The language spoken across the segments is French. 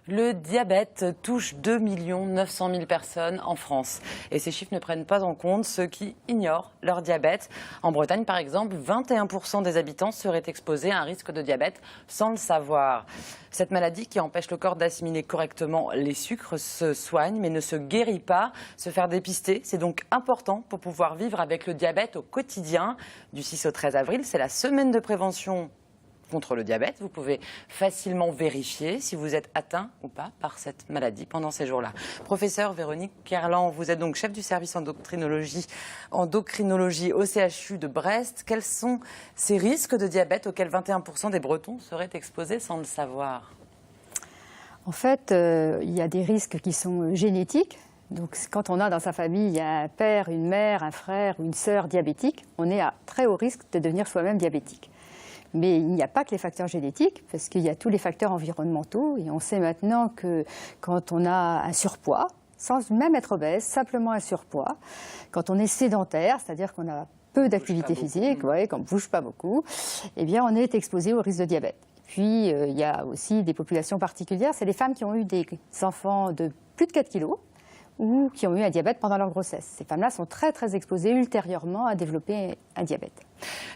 Le diabète touche 2 900 000 personnes en France. Et ces chiffres ne prennent pas en compte ceux qui ignorent leur diabète. En Bretagne, par exemple, 21% des habitants seraient exposés à un risque de diabète sans le savoir. Cette maladie qui empêche le corps d'assimiler correctement les sucres se soigne mais ne se guérit pas. Se faire dépister, c'est donc important pour pouvoir vivre avec le diabète au quotidien. Du 6 au 13 avril, c'est la semaine de prévention contre le diabète. Vous pouvez facilement vérifier si vous êtes atteint ou pas par cette maladie pendant ces jours-là. Professeur Véronique Kerlan, vous êtes donc chef du service endocrinologie au CHU de Brest. Quels sont ces risques de diabète auxquels 21% des Bretons seraient exposés sans le savoir? En fait, il y a des risques qui sont génétiques. Donc, quand on a dans sa famille un père, une mère, un frère ou une sœur diabétique, on est à très haut risque de devenir soi-même diabétique. Mais il n'y a pas que les facteurs génétiques, parce qu'il y a tous les facteurs environnementaux. Et on sait maintenant que quand on a un surpoids, sans même être obèse, simplement un surpoids, quand on est sédentaire, c'est-à-dire qu'on a peu d'activité physique, qu'on ne bouge pas beaucoup, eh bien on est exposé au risque de diabète. Puis il y a aussi des populations particulières, c'est les femmes qui ont eu des enfants de plus de 4 kilos, ou qui ont eu un diabète pendant leur grossesse. Ces femmes-là sont très très exposées ultérieurement à développer un diabète.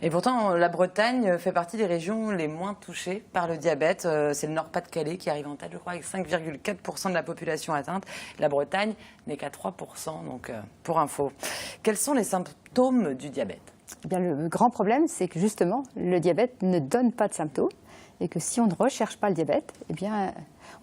Et pourtant, la Bretagne fait partie des régions les moins touchées par le diabète. C'est le Nord-Pas-de-Calais qui arrive en tête, je crois, avec 5,4% de la population atteinte. La Bretagne n'est qu'à 3%, donc pour info. Quels sont les symptômes du diabète? Eh bien, le grand problème, c'est que justement, le diabète ne donne pas de symptômes et que si on ne recherche pas le diabète, eh bien,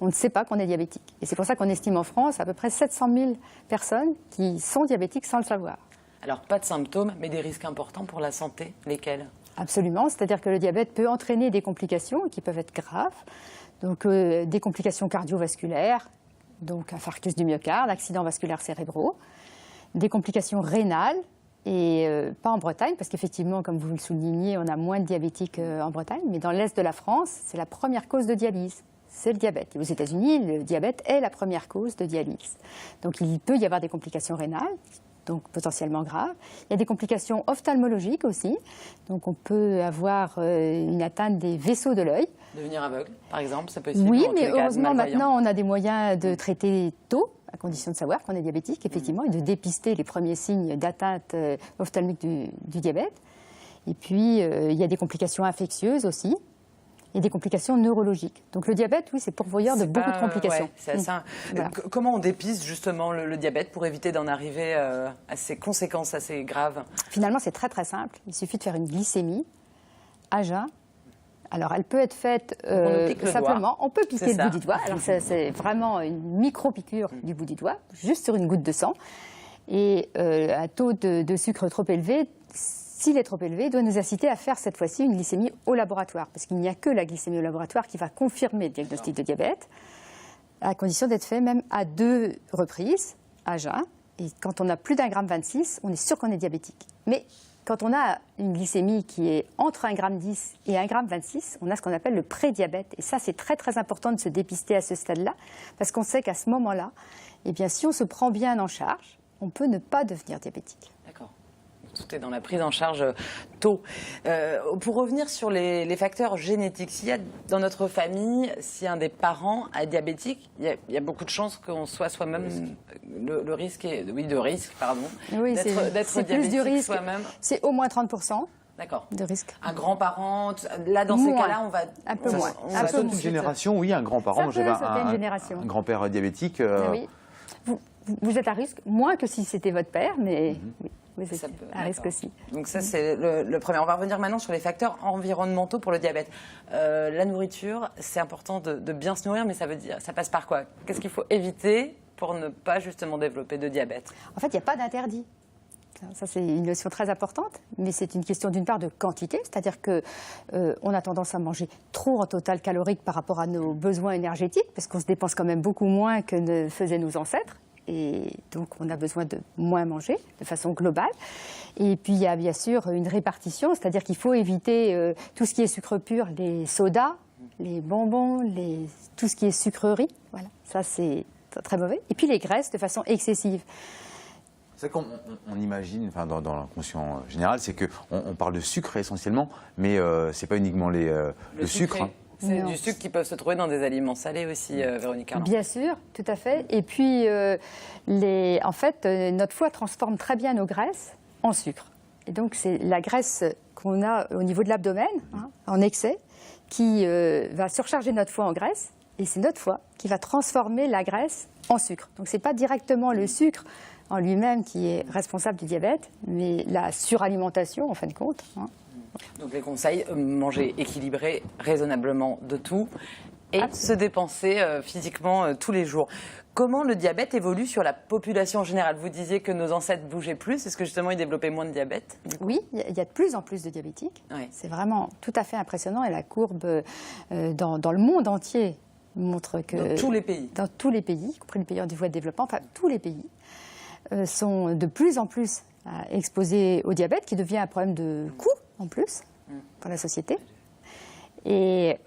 on ne sait pas qu'on est diabétique. Et c'est pour ça qu'on estime en France à peu près 700 000 personnes qui sont diabétiques sans le savoir. Alors, pas de symptômes, mais des risques importants pour la santé. Lesquels? Absolument, c'est-à-dire que le diabète peut entraîner des complications qui peuvent être graves, donc des complications cardiovasculaires, donc infarctus du myocarde, accidents vasculaires cérébraux, des complications rénales, et pas en Bretagne, parce qu'effectivement, comme vous le soulignez, on a moins de diabétiques en Bretagne, mais dans l'est de la France, c'est la première cause de dialyse. C'est le diabète. Et aux États-Unis, le diabète est la première cause de dialyse. Donc il peut y avoir des complications rénales, donc potentiellement graves. Il y a des complications ophtalmologiques aussi. Donc on peut avoir une atteinte des vaisseaux de l'œil. Devenir aveugle, par exemple, ça peut être. Oui, mais heureusement maintenant on a des moyens de traiter tôt, à condition de savoir qu'on est diabétique, effectivement, et de dépister les premiers signes d'atteinte ophtalmique du diabète. Et puis il y a des complications infectieuses aussi. Et des complications neurologiques. Donc le diabète, oui, c'est pourvoyeur de beaucoup de complications. Ouais, voilà. Comment on dépiste justement le diabète pour éviter d'en arriver à ces conséquences assez graves? Finalement, c'est très très simple. Il suffit de faire une glycémie à jeun. Alors, elle peut être faite simplement. On peut piquer le bout du doigt. Alors, c'est vraiment une micro-piqûre du bout du doigt, juste sur une goutte de sang. Et un taux de sucre trop élevé, s'il est trop élevé, doit nous inciter à faire cette fois-ci une glycémie au laboratoire, parce qu'il n'y a que la glycémie au laboratoire qui va confirmer le diagnostic de diabète, à condition d'être fait même à 2 reprises, à jeun. Et quand on a plus d'1,26 g, on est sûr qu'on est diabétique. Mais quand on a une glycémie qui est entre 1,10 g et 1,26 g, on a ce qu'on appelle le prédiabète. Et ça, c'est très très important de se dépister à ce stade-là, parce qu'on sait qu'à ce moment-là, eh bien, si on se prend bien en charge, on peut ne pas devenir diabétique. D'accord. Tout est dans la prise en charge tôt. Pour revenir sur les facteurs génétiques, s'il y a dans notre famille, si un des parents est diabétique, il y a beaucoup de chances qu'on soit soi-même le risque, de risque, pardon, oui, d'être diabétique soi-même. C'est au moins 30% de risque. Un grand-parent, là dans ces cas-là, on va un peu moins. Ça saute une génération, oui, un grand-parent. J'avais un grand-père diabétique. Oui. Vous êtes à risque, moins que si c'était votre père, mais oui. Oui, c'est un risque aussi. Donc ça, c'est le premier. On va revenir maintenant sur les facteurs environnementaux pour le diabète. La nourriture, c'est important de bien se nourrir, mais ça passe par quoi? Qu'est-ce qu'il faut éviter pour ne pas justement développer de diabète? En fait, il n'y a pas d'interdit. Ça, c'est une notion très importante, mais c'est une question d'une part de quantité, c'est-à-dire qu'on a tendance à manger trop en total calorique par rapport à nos besoins énergétiques, parce qu'on se dépense quand même beaucoup moins que ne faisaient nos ancêtres. Et donc, on a besoin de moins manger de façon globale. Et puis, il y a bien sûr une répartition, c'est-à-dire qu'il faut éviter tout ce qui est sucre pur, les sodas, les bonbons, tout ce qui est sucrerie. Voilà, ça, c'est très mauvais. Et puis, les graisses de façon excessive. C'est qu'on imagine, enfin, dans l'inconscient général, c'est qu'on parle de sucre essentiellement, mais ce n'est pas uniquement le sucre. C'est du sucre qui peut se trouver dans des aliments salés aussi, Véronique Arland. Bien sûr, tout à fait. Et puis, en fait, notre foie transforme très bien nos graisses en sucre. Et donc, c'est la graisse qu'on a au niveau de l'abdomen, en excès, qui va surcharger notre foie en graisse. Et c'est notre foie qui va transformer la graisse en sucre. Donc, ce n'est pas directement le sucre en lui-même qui est responsable du diabète, mais la suralimentation, en fin de compte. Donc les conseils, manger équilibré, raisonnablement de tout et se dépenser physiquement tous les jours. Comment le diabète évolue sur la population en général? Vous disiez que nos ancêtres bougeaient plus. Est-ce que justement ils développaient moins de diabète? Oui, il y a de plus en plus de diabétiques. Oui. C'est vraiment tout à fait impressionnant et la courbe dans le monde entier montre que... Dans tous les pays? Dans tous les pays, y compris les pays en voie de développement, enfin tous les pays, sont de plus en plus exposés au diabète qui devient un problème de coût en plus pour la société. Et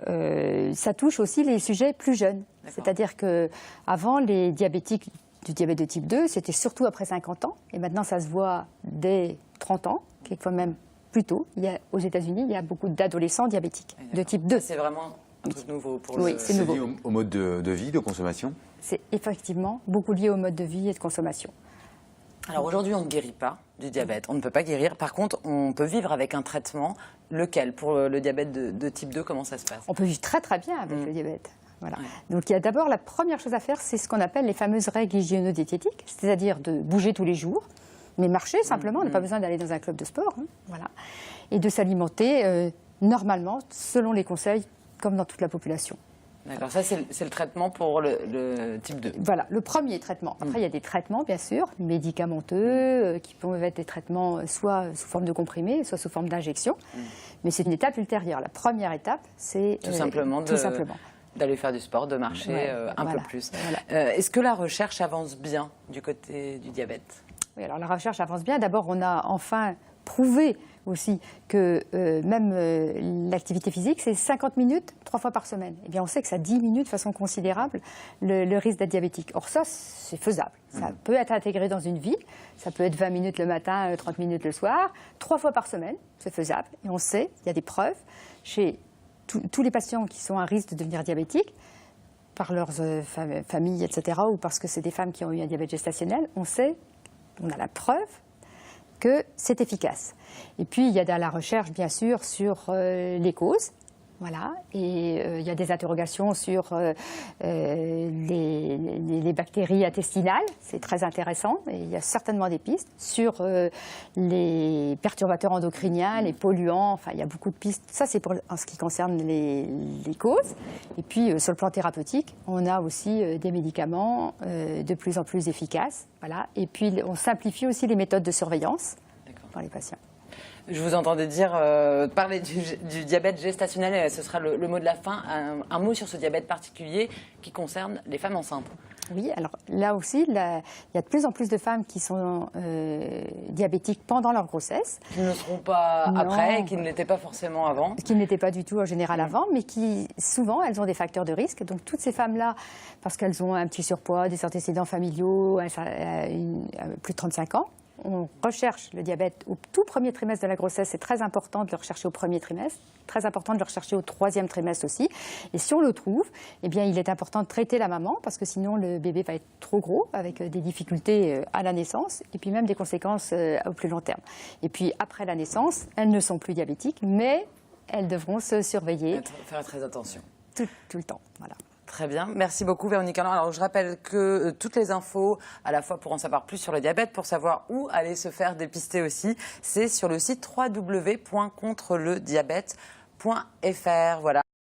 ça touche aussi les sujets plus jeunes. C'est-à-dire qu'avant, les diabétiques du diabète de type 2, c'était surtout après 50 ans. Et maintenant, ça se voit dès 30 ans, quelquefois même plus tôt. Aux États-Unis, il y a beaucoup d'adolescents diabétiques de type 2. C'est vraiment un truc nouveau pour Oui, c'est nouveau. Lié au mode de vie, de consommation? C'est effectivement beaucoup lié au mode de vie et de consommation. Alors aujourd'hui, on ne guérit pas du diabète. On ne peut pas guérir. Par contre, on peut vivre avec un traitement. Lequel? Pour le diabète de type 2, comment ça se passe? On peut vivre très très bien avec le diabète. Voilà. Ouais. Donc il y a d'abord la première chose à faire, c'est ce qu'on appelle les fameuses règles hygiéno-diététiques, c'est-à-dire de bouger tous les jours, mais marcher simplement, on n'a pas besoin d'aller dans un club de sport, voilà, et de s'alimenter normalement selon les conseils, comme dans toute la population. D'accord, ça c'est le traitement pour le type 2. Voilà, le premier traitement. Après, il y a des traitements, bien sûr, médicamenteux, qui peuvent être des traitements soit sous forme de comprimés, soit sous forme d'injection. Mais c'est une étape ultérieure. La première étape, c'est tout simplement d'aller faire du sport, de marcher un peu plus. Voilà. Est-ce que la recherche avance bien du côté du diabète? Oui, alors la recherche avance bien. D'abord, on a enfin prouvé aussi que même l'activité physique, c'est 50 minutes 3 fois par semaine. Eh bien, on sait que ça diminue de façon considérable le risque d'être diabétique. Or ça, c'est faisable. Ça peut être intégré dans une vie. Ça peut être 20 minutes le matin, 30 minutes le soir. 3 fois par semaine, c'est faisable. Et on sait, il y a des preuves chez tous les patients qui sont à risque de devenir diabétiques, par leurs familles, etc., ou parce que c'est des femmes qui ont eu un diabète gestationnel, on a la preuve que c'est efficace. Et puis, il y a de la recherche, bien sûr, sur les causes. Voilà. Et il y a des interrogations sur les bactéries intestinales. C'est très intéressant. Et il y a certainement des pistes sur les perturbateurs endocriniens, les polluants. Enfin, il y a beaucoup de pistes. Ça, c'est en ce qui concerne les causes. Et puis, sur le plan thérapeutique, on a aussi des médicaments de plus en plus efficaces. Voilà. Et puis, on simplifie aussi les méthodes de surveillance pour les patients. Je vous entendais dire, parler du diabète gestationnel, et ce sera le mot de la fin. Un mot sur ce diabète particulier qui concerne les femmes enceintes. Oui, alors là aussi, il y a de plus en plus de femmes qui sont diabétiques pendant leur grossesse. Qui ne le seront pas après, et qui ne l'étaient pas forcément avant. Qui ne l'étaient pas du tout en général avant, mais qui, souvent, elles ont des facteurs de risque. Donc toutes ces femmes-là, parce qu'elles ont un petit surpoids, des antécédents familiaux, plus de 35 ans, on recherche le diabète au tout premier trimestre de la grossesse. C'est très important de le rechercher au premier trimestre, très important de le rechercher au 3e trimestre aussi. Et si on le trouve, eh bien, il est important de traiter la maman parce que sinon le bébé va être trop gros avec des difficultés à la naissance et puis même des conséquences au plus long terme. Et puis après la naissance, elles ne sont plus diabétiques, mais elles devront se surveiller. Faire très attention. Tout le temps, voilà. Très bien, merci beaucoup Véronique Arland. Alors je rappelle que toutes les infos, à la fois pour en savoir plus sur le diabète, pour savoir où aller se faire dépister aussi, c'est sur le site www.contrelediabète.fr. Voilà.